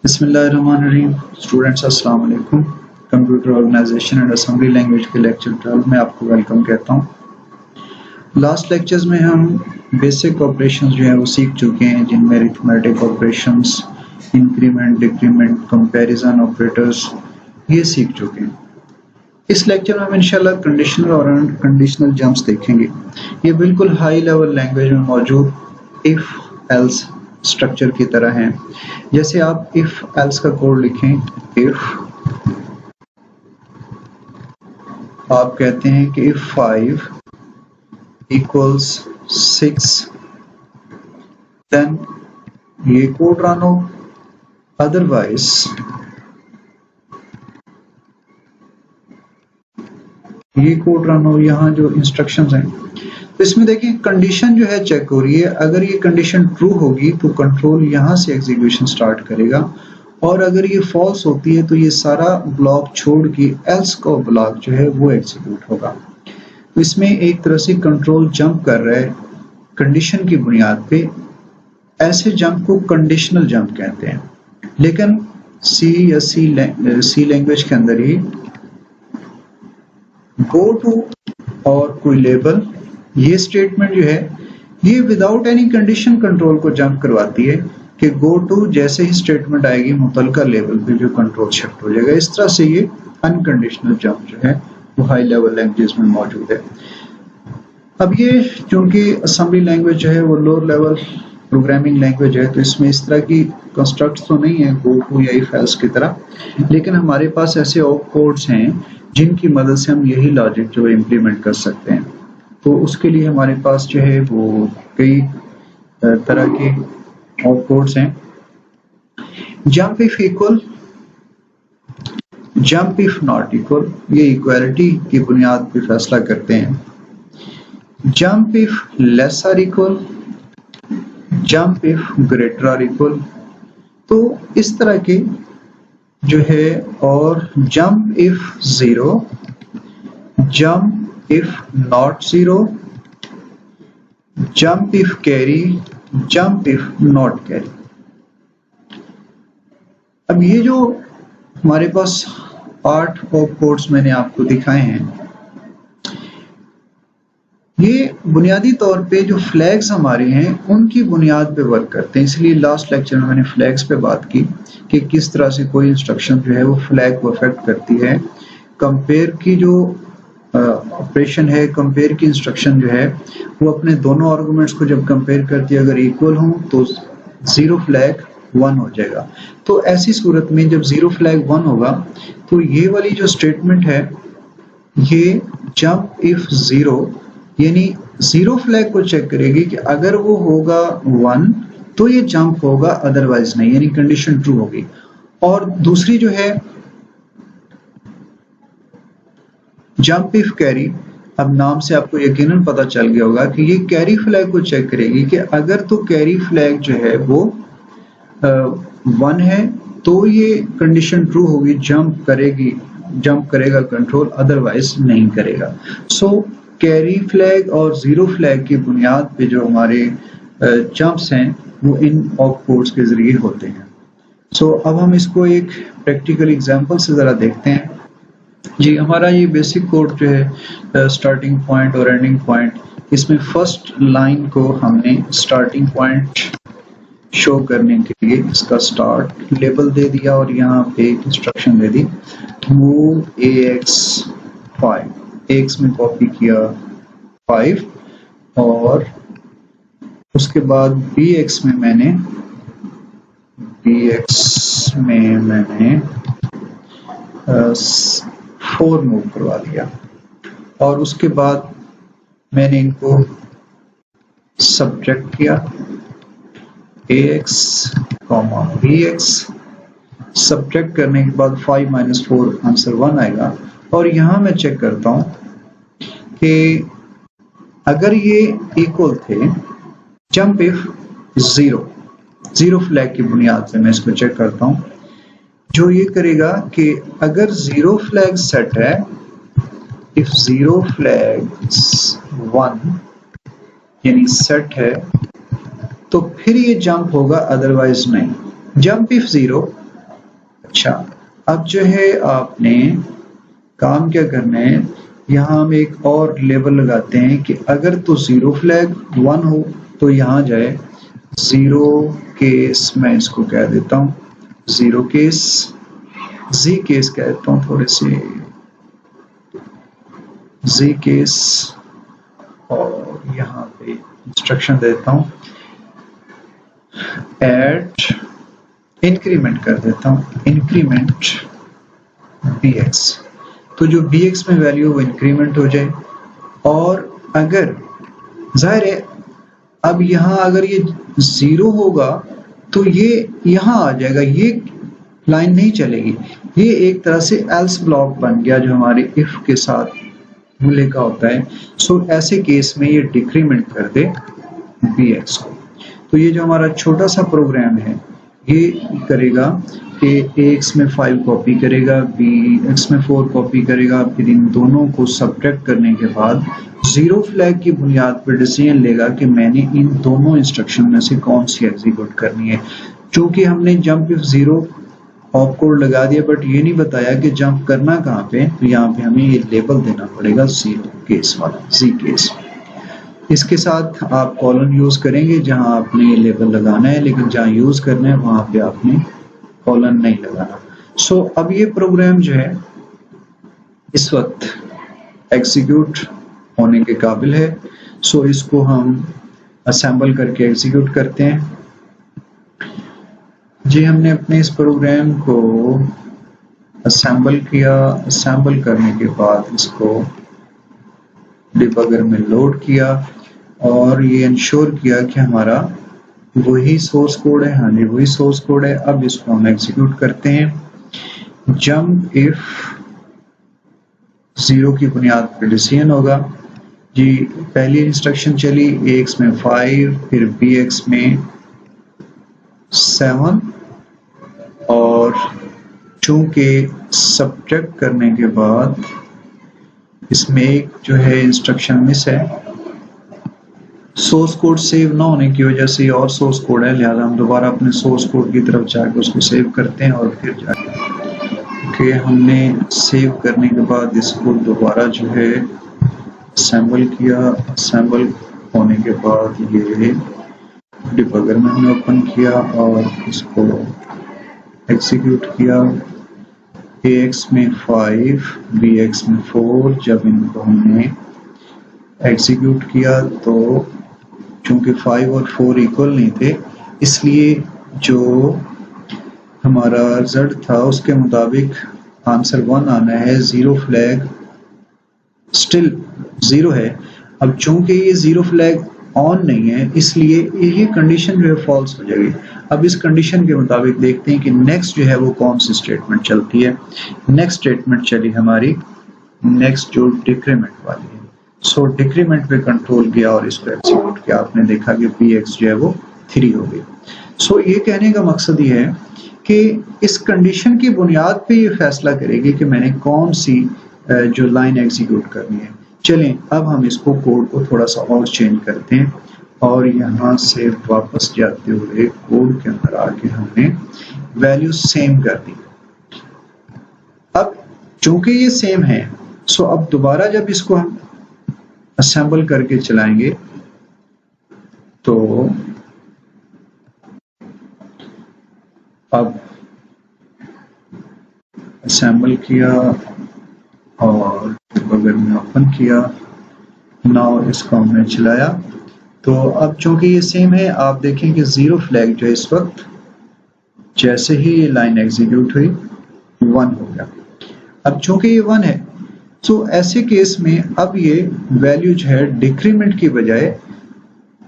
बिस्मिल्लाहिर्रहमानिर्रहीम। स्टूडेंट्स अस्सलाम वालेकुम। Computer organization and assembly language के लेक्चर 12 में आपको वेलकम कहता हूँ। लास्ट लेक्चर्स में हम बेसिक ऑपरेशंस जो है वो सीख चुके हैं, जिनमें arithmetic operations, increment, decrement, comparison operators ये सीख चुके हैं। इस लेक्चर में हम इंशाल्लाह कंडीशनल और अनकंडीशनल जंप्स देखेंगे। ये बिल्कुल हाई लेवल लैंग्वेज में मौजूद इफ एल्स स्ट्रक्चर की तरह हैं। जैसे आप इफ एल्स का कोड लिखें, इफ आप कहते हैं कि इफ 5 इक्वल्स 6 देन ये कोड रन हो, अदरवाइज ये कोड रन हो। यहाँ जो इंस्ट्रक्शंस हैं तो इसमें देखिए कंडीशन जो है चेक हो रही है। अगर ये कंडीशन ट्रू होगी तो कंट्रोल यहाँ से एग्जीक्यूशन स्टार्ट करेगा, और अगर ये फॉल्स होती है तो ये सारा ब्लॉक छोड़ के एल्स का ब्लॉक जो है वो एग्जीक्यूट होगा। तो इसमें एक तरह से कंट्रोल जंप कर रहा है कंडीशन की बुनियाद पे। ऐसे जंप को कंडीशनल जंप कहते हैं, लेकिन सी या सी लैंग्वेज के अंदर ही गो टू और कोई लेबल, ये स्टेटमेंट जो है ये विदाउट एनी कंडीशन कंट्रोल को जंप करवाती है कि गो टू जैसे ही स्टेटमेंट आएगी मुतलका लेवल पे जो कंट्रोल शिफ्ट हो जाएगा। इस तरह से ये अनकंडीशनल जंप जो है वो हाई लेवल लैंग्वेज में मौजूद है। अब ये चूंकि असेंबली लैंग्वेज जो है वो लोअर लेवल प्रोग्रामिंग लैंग्वेज है, तो इसमें इस तरह की कंस्ट्रक्ट्स तो नहीं है गो टू या इफ एल्स की तरह, लेकिन हमारे पास ऐसे ऑप कोड्स हैं जिनकी मदद से हम यही लॉजिक जो है इम्प्लीमेंट कर सकते हैं। तो उसके लिए हमारे पास जो है वो कई तरह के ऑप कोड्स हैं। Jump if equal, jump if not equal, ये इक्वालिटी की बुनियाद पर फैसला करते हैं। Jump if less or equal, jump if greater or equal, तो इस तरह के जो है। और jump if zero, jump if not zero, jump if carry, jump if not carry। अब ये जो हमारे पास 8 ऑप कोड्स मैंने आपको दिखाए हैं, ये बुनियादी तौर पे जो फ्लैग्स हमारे हैं उनकी बुनियाद पे वर्क करते हैं। इसलिए लास्ट लेक्चर में मैंने फ्लैग्स पे बात की कि किस तरह से कोई इंस्ट्रक्शन जो है वो फ्लैग को अफेक्ट करती है। कंपेयर की जो ऑपरेशन है, कंपेयर की इंस्ट्रक्शन जो है वो अपने दोनों आर्गुमेंट्स को जब कंपेयर करती है, अगर इक्वल हो तो जीरो फ्लैग 1 हो जाएगा। तो ऐसी सूरत में जब जीरो फ्लैग 1 होगा तो ये वाली जो स्टेटमेंट है ये जंप इफ जीरो, यानी जीरो फ्लैग को चेक करेगी कि अगर वो होगा 1 तो ये जंप होगा, अदरवाइज नहीं, यानी कंडीशन ट्रू होगी। और दूसरी जो है जंप इफ कैरी, अब नाम से आपको यकीनन पता चल गया होगा कि ये कैरी फ्लैग को चेक करेगी कि अगर तो कैरी फ्लैग जो है वो 1 है तो ये कंडीशन ट्रू होगी, जंप करेगी, जंप करेगा कंट्रोल, अदरवाइज नहीं करेगा। सो कैरी फ्लैग और जीरो फ्लैग की बुनियाद पे जो हमारे जंप्स हैं वो इन ऑप कोड्स के जरिए होते हैं। सो अब हम इसको एक प्रैक्टिकल एग्जांपल से जरा देखते हैं। जी, हमारा ये बेसिक कोड जो है स्टार्टिंग पॉइंट और एंडिंग पॉइंट, इसमें फर्स्ट लाइन को हमने स्टार्टिंग पॉइंट शो करने के लिए इसका स्टार्ट लेबल दे दिया और यहाँ पे एक इंस्ट्रक्शन दे दी, मूव AX5, AX में कॉपी किया 5 और उसके बाद BX में मैंने 4 मूव करवा दिया, और उसके बाद मैंने इनको सब्ट्रैक्ट किया AX, BX। सब्ट्रैक्ट करने के बाद 5 - 4 आंसर 1 आएगा। और यहां मैं चेक करता हूं कि अगर ये इक्वल थे, jump if zero, zero flag की बुनियाद से मैं इसको चेक करता हूं। जो ये करेगा कि अगर जीरो फ्लैग सेट है, इफ जीरो फ्लैग 1 यानी सेट है, तो फिर ये जंप होगा, अदरवाइज नहीं। जंप इफ जीरो, अच्छा, अब जो है आपने काम क्या करना है, यहाँ हम एक और लेबल लगाते हैं कि अगर तो जीरो फ्लैग 1 हो तो यहाँ जाए जीरो केस, मैं इसको कह देता हूँ जीरो केस, जी केस कहता हूँ, थोड़े से जी केस, और यहाँ पे इंस्ट्रक्शन देता हूँ एड, इंक्रीमेंट कर देता हूँ इंक्रीमेंट bx, तो जो bx में वैल्यू वो इंक्रीमेंट हो जाए। और अगर जाहिर है अब यहाँ अगर ये जीरो होगा तो ये यहाँ आ जाएगा, ये लाइन नहीं चलेगी, ये एक तरह से एल्स ब्लॉक बन गया जो हमारे इफ के साथ लिखा होता है। सो ऐसे केस में ये डिक्रीमेंट कर दे bx को। तो ये जो हमारा छोटा सा प्रोग्राम है ये करेगा कि ax में 5 कॉपी करेगा, bx में 4 कॉपी करेगा, फिर इन दोनों को सब्ट्रैक्ट करने के बाद जीरो फ्लैग की बुनियाद पर डिसीजन लेगा कि मैंने इन दोनों इंस्ट्रक्शन में से कौन सी एग्जीक्यूट करनी है। चूंकि हमने jump if zero op code लगा दिया बट ये नहीं बताया कि जंप करना कहाँ पे, तो यहाँ पे हमें ये लेबल देना पड़ेगा जीरो केस वाला, जी केस। इसके साथ आप कॉलन यूज करेंगे जहां आपने ये लेबल लगाना है, लेकिन जहां यूज करना है वहां पे आपने कॉलन नहीं लगाना। सो अब ये प्रोग्राम जो है इस वक्त एग्जीक्यूट होने के काबिल है। सो इसको हम असेंबल करके एग्जीक्यूट करते हैं। जी, हमने अपने इस प्रोग्राम को असेंबल किया, असेंबल करने के बाद इसको डिबगर में लोड किया और ये इंश्योर किया कि हमारा वही सोर्स कोड है। हाँ जी, वही सोर्स कोड है। अब इसको हम एग्जीक्यूट करते हैं। जंप इफ जीरो की बुनियाद पर डिसीजन होगा जी। पहली इंस्ट्रक्शन चली ax में 5, फिर bx में 7, और चूंकि सब्ट्रैक्ट करने के बाद इसमें एक जो है इंस्ट्रक्शन मिस है, सोर्स कोड सेव ना होने की वजह से और सोर्स कोड है, लिहाजा हम दोबारा अपने सोर्स कोड की तरफ जाकर उसको सेव करते हैं और फिर जाके हमने सेव करने के बाद इसको दोबारा जो है असेंबल किया। असेंबल होने के बाद ये डिबगर में हमने ओपन किया और इसको एग्जीक्यूट किया। ax में 5, bx में 4, जब इनको हमने एग्जीक्यूट किया तो चूंकि 5 और 4 इक्वल नहीं थे, इसलिए जो हमारा रिजल्ट था उसके मुताबिक आंसर 1 आना है। जीरो फ्लैग स्टिल जीरो है। अब चूंकि ये जीरो फ्लैग ऑन नहीं है इसलिए ये कंडीशन जो है फॉल्स हो जाएगी। अब इस कंडीशन के मुताबिक देखते हैं कि नेक्स्ट जो है वो कौन सी स्टेटमेंट चलती है। नेक्स्ट स्टेटमेंट चली हमारी नेक्स्ट जो डिक्रीमेंट वाली है। सो डिक्रीमेंट पे कंट्रोल किया और इसको एग्जीक्यूट किया। आपने देखा कि px जो है वो 3 हो गई। सो ये कहने का मकसद ये है कि इस कंडीशन की बुनियाद पे ये फैसला करेगी कि मैंने कौन सी जो लाइन एग्जीक्यूट करनी है। चलें अब हम इसको कोड को थोड़ा सा और चेंज करते हैं और यहाँ से वापस जाते हुए कोड के अंदर आके हमने वैल्यू सेम कर दी। अब चूंकि ये सेम है, सो अब दोबारा जब इसको हम असेंबल करके चलाएंगे तो अब असेंबल किया और डिबगर में ओपन किया, नाउ इसको हमने चलाया तो अब चूंकि ये सेम है, आप देखें कि जीरो फ्लैग जो इस वक्त जैसे ही ये लाइन एग्जीक्यूट हुई 1 हो गया। अब चूंकि ये 1 है तो ऐसे केस में अब ये वैल्यू जो है डिक्रीमेंट की बजाय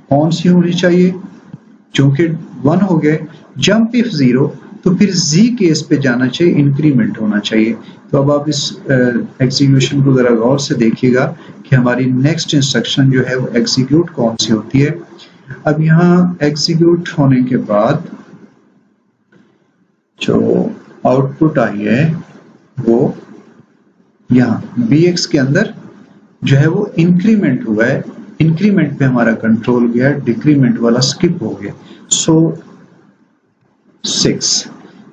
कौन सी होनी चाहिए, चूंकि 1 हो गए। जंप इफ जीरो तो फिर जी केस पे जाना चाहिए, इंक्रीमेंट होना चाहिए। तो अब आप इस एग्जीक्यूशन को जरा गौर से देखिएगा कि हमारी नेक्स्ट इंस्ट्रक्शन जो है वो एग्जीक्यूट कौन सी होती है। अब यहाँ एग्जीक्यूट होने के बाद जो आउटपुट आई है वो यहाँ bx के अंदर जो है वो इंक्रीमेंट हुआ है। इंक्रीमेंट पे हमारा कंट्रोल गया, डिक्रीमेंट वाला स्किप हो गया। सो 6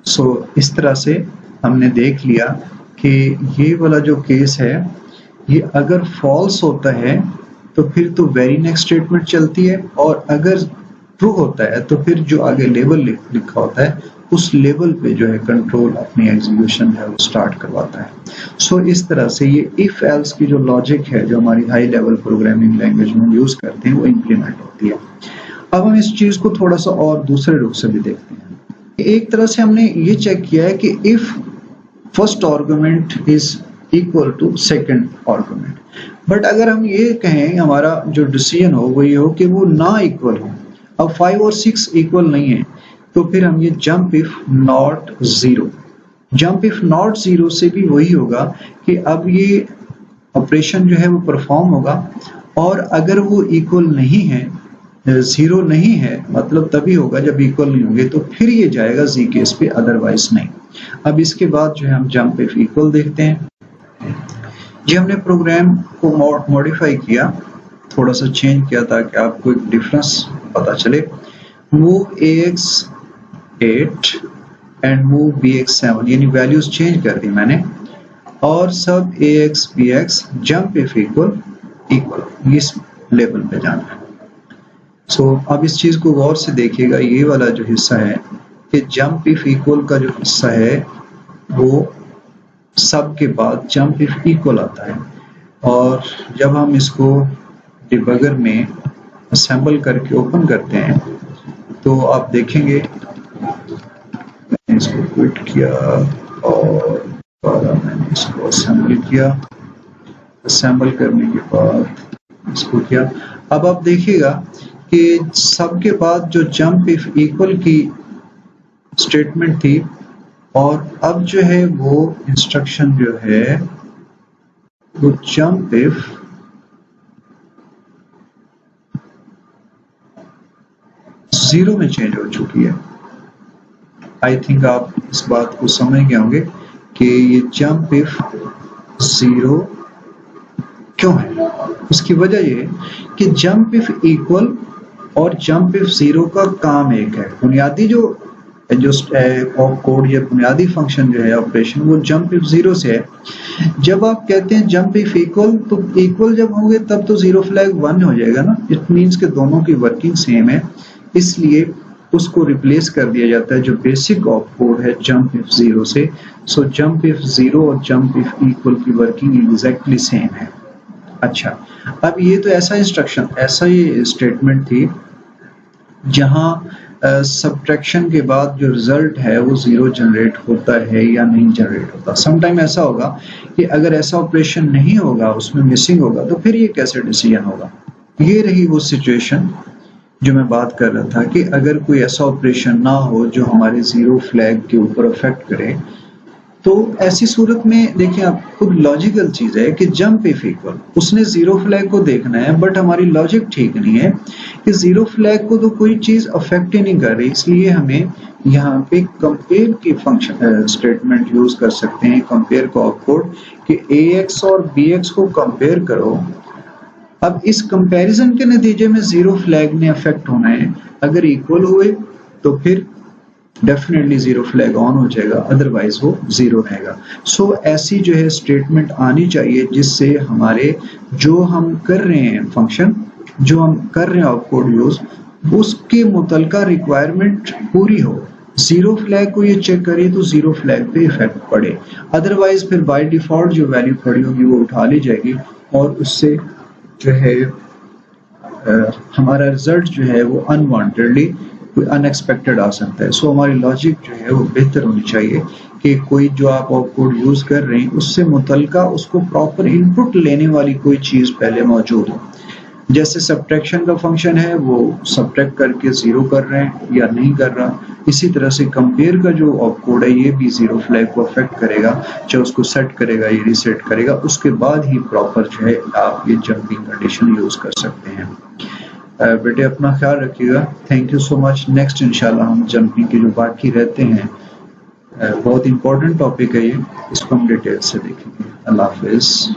इस तरह से हमने देख लिया कि ये वाला जो केस है ये अगर फॉल्स होता है तो फिर तो वेरी नेक्स्ट स्टेटमेंट चलती है, और अगर ट्रू होता है तो फिर जो आगे लेवल लिखा होता है उस लेवल पे जो है कंट्रोल अपनी एग्जीक्यूशन है वो स्टार्ट करवाता है। इस तरह से ये इफ एल्स की जो लॉजिक है जो हमारी हाई लेवल प्रोग्रामिंग लैंग्वेज में यूज करते हैं वो इम्प्लीमेंट होती है। अब हम इस चीज को थोड़ा सा और दूसरे रुख से भी देखते हैं। एक तरह से हमने ये चेक किया है कि if first argument is equal to second argument, but अगर हम ये कहें हमारा जो डिसीजन हो वो ये हो कि वो ना इक्वल हो, अब 5 और 6 इक्वल नहीं है, तो फिर हम ये jump if not zero, jump if not zero से भी वही होगा कि अब ये ऑपरेशन जो है वो परफॉर्म होगा, और अगर वो इक्वल नहीं है, जीरो नहीं है, मतलब तभी होगा जब इक्वल नहीं होंगे, तो फिर ये जाएगा जी केस पे, अदरवाइज नहीं। अब इसके बाद जो है हम जंप इफ इक्वल देखते हैं। जी हमने प्रोग्राम को मॉडिफाई किया, थोड़ा सा चेंज किया ताकि आपको एक डिफरेंस पता चले। Move AX8 and move BX7, यानी वैल्यूज चेंज कर दी मैंने, और सब AX BX jump if equal इस लेवल पे जाना है। अब इस चीज को गौर से देखिएगा, ये वाला जो हिस्सा है कि जंप इफ इक्वल का जो हिस्सा है वो सब के बाद जंप इफ इक्वल आता है, और जब हम इसको डिबगर में असेंबल करके ओपन करते हैं तो आप देखेंगे मैंने इसको क्विट किया और दोबारा मैंने इसको असेंबल किया, असेंबल करने के बाद इसको किया। अब आप देखिएगा कि सबके बाद जो जंप इफ इक्वल की स्टेटमेंट थी, और अब जो है वो इंस्ट्रक्शन जो है वो जंप इफ जीरो में चेंज हो चुकी है। आई थिंक आप इस बात को समझ गए होंगे कि ये जंप इफ जीरो क्यों है। उसकी वजह ये कि जंप इफ इक्वल और जंप इफ जीरो का काम एक है। बुनियादी जो कोड या बुनियादी फंक्शन जो है ऑपरेशन वो जंप इफ जीरो से है। जब आप कहते हैं जंप इफ इक्वल, तो इक्वल जब होंगे तब तो जीरो फ्लैग 1 हो जाएगा ना, इट मींस के दोनों की वर्किंग सेम है, इसलिए उसको रिप्लेस कर दिया जाता है जो बेसिक ऑप कोड है जंप इफ जीरो से। जंप इफ जीरो और जंप इफ इक्वल की वर्किंग एग्जैक्टली सेम है। अच्छा, अब ये तो ऐसा इंस्ट्रक्शन, ऐसा ये स्टेटमेंट थी जहां सब्ट्रैक्शन के बाद जो रिजल्ट है वो जीरो जनरेट होता है या नहीं जनरेट होता। समटाइम ऐसा होगा कि अगर ऐसा ऑपरेशन नहीं होगा, उसमें मिसिंग होगा, तो फिर ये कैसे डिसीजन होगा। ये रही वो सिचुएशन जो मैं बात कर रहा था कि अगर कोई ऐसा ऑपरेशन ना हो जो हमारे जीरो फ्लैग के ऊपर अफेक्ट करे, तो ऐसी सूरत में देखिए आप खुद लॉजिकल चीज है कि जंप इफ इक्वल, उसने जीरो फ्लैग को देखना है, बट हमारी लॉजिक ठीक नहीं है कि जीरो फ्लैग को तो कोई चीज अफेक्ट ही नहीं कर रही, इसलिए हमें यहाँ पे कंपेयर की फंक्शन स्टेटमेंट यूज कर सकते हैं, कंपेयर का ऑपकोड कि AX और BX को कंपेयर करो। अब इस कंपैरिजन के नतीजे में जीरो फ्लैग ने अफेक्ट होना है, अगर इक्वल हुए तो फिर डेफिनेटली जीरो फ्लैग ऑन हो जाएगा, अदरवाइज वो जीरो रहेगा। ऐसी जो है स्टेटमेंट आनी चाहिए जिससे हमारे जो हम कर रहे हैं फंक्शन, जो हम कर रहे हैं ऑपकोड यूज, उसके मुतलका रिक्वायरमेंट पूरी हो। जीरो फ्लैग को ये चेक करिए तो जीरो फ्लैग पे इफेक्ट पड़े, अदरवाइज फिर बाय डिफॉल्ट जो वैल्यू पड़ी होगी वो उठा ली जाएगी और उससे जो है हमारा रिजल्ट जो है वो अनवांटेडली कोई अनएक्सपेक्टेड आ सकता है। हमारी लॉजिक जो है वो बेहतर होनी चाहिए कि कोई जो आप कोड यूज कर रहे हैं उससे मुतलका उसको प्रॉपर इनपुट लेने वाली कोई चीज पहले मौजूद हो। जैसे सब्ट्रैक्शन का फंक्शन है वो सब्ट्रैक्ट करके जीरो कर रहे हैं या नहीं कर रहा, इसी तरह से कंपेयर का जो ऑपकोड है ये भी जीरो फ्लैग को अफेक्ट करेगा, चाहे उसको सेट करेगा या रीसेट करेगा, उसके बाद ही प्रॉपर जो है आप ये जंपिंग कंडीशन यूज कर सकते हैं। बेटे अपना ख्याल रखिएगा, thank you so much. Next इंशाल्लाह हम जंपिंग के जो बाकी रहते हैं, बहुत इंपॉर्टेंट टॉपिक है ये, इसको हम डिटेल से देखेंगे। अल्लाह हाफिज।